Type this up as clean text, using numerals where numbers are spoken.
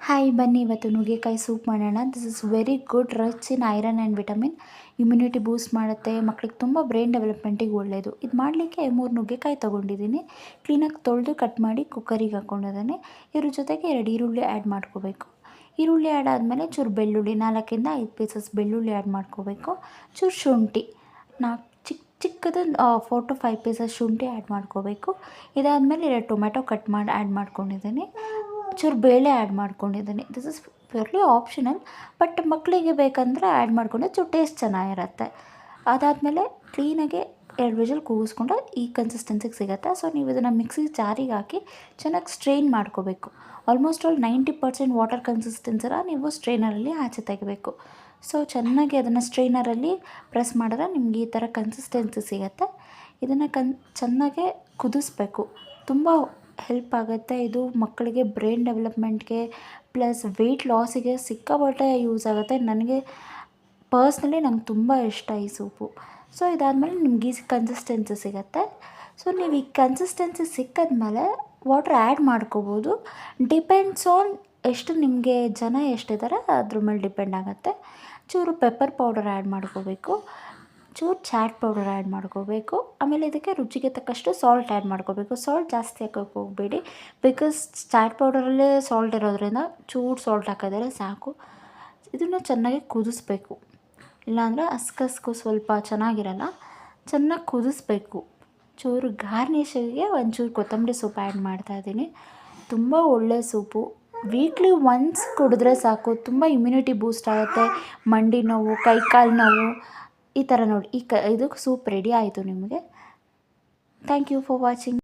Hi ಬನ್ನಿ ಇವತ್ತು ನುಗ್ಗೆಕಾಯಿ ಸೂಪ್ ಮಾಡೋಣ. This is very good, rich in iron and vitamin. Immunity ಬೂಸ್ಟ್ ಮಾಡುತ್ತೆ, ಮಕ್ಕಳಿಗೆ ತುಂಬ ಬ್ರೈನ್ ಡೆವಲಪ್ಮೆಂಟಿಗೆ ಒಳ್ಳೆಯದು. ಇದು ಮಾಡಲಿಕ್ಕೆ 3 ನುಗ್ಗೆಕಾಯಿ ತೊಗೊಂಡಿದ್ದೀನಿ. ಕ್ಲೀನಾಗಿ ತೊಳೆದು ಕಟ್ ಮಾಡಿ ಕುಕ್ಕರಿಗೆ ಹಾಕ್ಕೊಂಡಿದ್ದೀನಿ. ಇದ್ರ ಜೊತೆಗೆ 2 ಈರುಳ್ಳಿ ಆ್ಯಡ್ ಮಾಡ್ಕೋಬೇಕು. ಈರುಳ್ಳಿ ಆ್ಯಡ್ ಆದಮೇಲೆ ಚೂರು ಬೆಳ್ಳುಳ್ಳಿ, 4ರಿಂದ 5 ಪೀಸಸ್ ಬೆಳ್ಳುಳ್ಳಿ ಆ್ಯಡ್ ಮಾಡ್ಕೋಬೇಕು. ಚೂರು ಶುಂಠಿ, 4 ಚಿಕ್ಕದು 4 to 5 ಪೀಸಸ್ ಶುಂಠಿ ಆ್ಯಡ್ ಮಾಡ್ಕೋಬೇಕು. ಇದಾದಮೇಲೆ 2 ಟೊಮೆಟೊ ಕಟ್ ಮಾಡಿ ಆ್ಯಡ್ ಮಾಡ್ಕೊಂಡಿದ್ದೀನಿ. ಚೂರು ಬೇಳೆ ಆ್ಯಡ್ ಮಾಡ್ಕೊಂಡಿದ್ದೀನಿ. This is purely optional, but ಮಕ್ಕಳಿಗೆ ಬೇಕಂದರೆ ಆ್ಯಡ್ ಮಾಡಿಕೊಂಡ್ರೆ ಚೂರು ಟೇಸ್ಟ್ ಚೆನ್ನಾಗಿರುತ್ತೆ. ಅದಾದಮೇಲೆ ಕ್ಲೀನಾಗಿ 2 ವಿಷಲ್ ಕೂಗಿಸ್ಕೊಂಡ್ರೆ ಈ ಕನ್ಸಿಸ್ಟೆನ್ಸಿಗೆ ಸಿಗುತ್ತೆ. ಸೊ ನೀವು ಇದನ್ನು ಮಿಕ್ಸಿ ಜಾರಿಗೆ ಹಾಕಿ ಚೆನ್ನಾಗಿ ಸ್ಟ್ರೈನ್ ಮಾಡ್ಕೋಬೇಕು. ಆಲ್ಮೋಸ್ಟ್ ಆಲ್ 90% ವಾಟರ್ ಕನ್ಸಿಸ್ಟೆನ್ಸಿನ ನೀವು ಸ್ಟ್ರೈನರಲ್ಲಿ ಆಚೆ ತೆಗಿಬೇಕು. ಸೊ ಚೆನ್ನಾಗಿ ಅದನ್ನು ಸ್ಟ್ರೈನರಲ್ಲಿ ಪ್ರೆಸ್ ಮಾಡಿದ್ರೆ ನಿಮ್ಗೆ ಈ ಥರ ಕನ್ಸಿಸ್ಟೆನ್ಸಿ ಸಿಗುತ್ತೆ. ಇದನ್ನು ಚೆನ್ನಾಗೆ ಕುದಿಸ್ಬೇಕು. ತುಂಬ ಹೆಲ್ಪ್ ಆಗುತ್ತೆ ಇದು ಮಕ್ಕಳಿಗೆ ಬ್ರೈನ್ ಡೆವಲಪ್ಮೆಂಟ್ಗೆ ಪ್ಲಸ್ ವೆಯ್ಟ್ ಲಾಸಿಗೆ ಸಿಕ್ಕಾಪಟ್ಟೆ ಯೂಸ್ ಆಗುತ್ತೆ. ನನಗೆ ಪರ್ಸ್ನಲಿ ನಂಗೆ ತುಂಬ ಇಷ್ಟ ಈ ಸೂಪು. ಸೊ ಇದಾದಮೇಲೆ ನಿಮ್ಗೆ ಈ ಕನ್ಸಿಸ್ಟೆನ್ಸಿ ಸಿಗುತ್ತೆ. ಸೊ ನೀವು ಈ ಕನ್ಸಿಸ್ಟೆನ್ಸಿ ಸಿಕ್ಕಾದ್ಮೇಲೆ ವಾಟ್ರ್ ಆ್ಯಡ್ ಮಾಡ್ಕೋಬೋದು. ಡಿಪೆಂಡ್ಸ್ ಆನ್ ಎಷ್ಟು ನಿಮಗೆ ಜನ ಎಷ್ಟಿದ್ದಾರೆ ಅದ್ರ ಮೇಲೆ ಡಿಪೆಂಡ್ ಆಗುತ್ತೆ. ಚೂರು ಪೆಪ್ಪರ್ ಪೌಡರ್ ಆ್ಯಡ್ ಮಾಡ್ಕೋಬೇಕು, ಚೂರು ಚಾಟ್ ಪೌಡರ್ ಆ್ಯಡ್ ಮಾಡ್ಕೋಬೇಕು. ಆಮೇಲೆ ಇದಕ್ಕೆ ರುಚಿಗೆ ತಕ್ಕಷ್ಟು ಸಾಲ್ಟ್ ಆ್ಯಡ್ ಮಾಡ್ಕೋಬೇಕು. ಸಾಲ್ಟ್ ಜಾಸ್ತಿ ಹಾಕೋಕ್ಕೆ ಹೋಗಬೇಡಿ, ಬಿಕಾಸ್ ಚಾಟ್ ಪೌಡರಲ್ಲೇ ಸಾಲ್ಟ್ ಇರೋದ್ರಿಂದ ಚೂರು ಸಾಲ್ಟ್ ಹಾಕಿದ್ರೆ ಸಾಕು. ಇದನ್ನು ಚೆನ್ನಾಗಿ ಕುದಿಸ್ಬೇಕು, ಇಲ್ಲಾಂದರೆ ಅಸ್ಕಸ್ಕು ಸ್ವಲ್ಪ ಚೆನ್ನಾಗಿರಲ್ಲ. ಚೆನ್ನಾಗಿ ಕುದಿಸ್ಬೇಕು. ಚೂರು ಗಾರ್ನಿಷಿಗೆ ಒಂಚೂರು ಕೊತ್ತಂಬರಿ ಸೊಪ್ಪು ಆ್ಯಡ್ ಮಾಡ್ತಾಯಿದ್ದೀನಿ. ತುಂಬ ಒಳ್ಳೆಯ ಸೂಪು. ವೀಕ್ಲಿ ಒನ್ಸ್ ಕುಡಿದ್ರೆ ಸಾಕು, ತುಂಬ ಇಮ್ಯುನಿಟಿ ಬೂಸ್ಟ್ ಆಗುತ್ತೆ. ಮಂಡಿ ನೋವು, ಕೈಕಾಲು ನೋವು ಈ ಥರ ನೋಡಿ ಇದು ಸೂಪ್ ರೆಡಿ ಆಯಿತು ನಿಮಗೆ. Thank you for watching.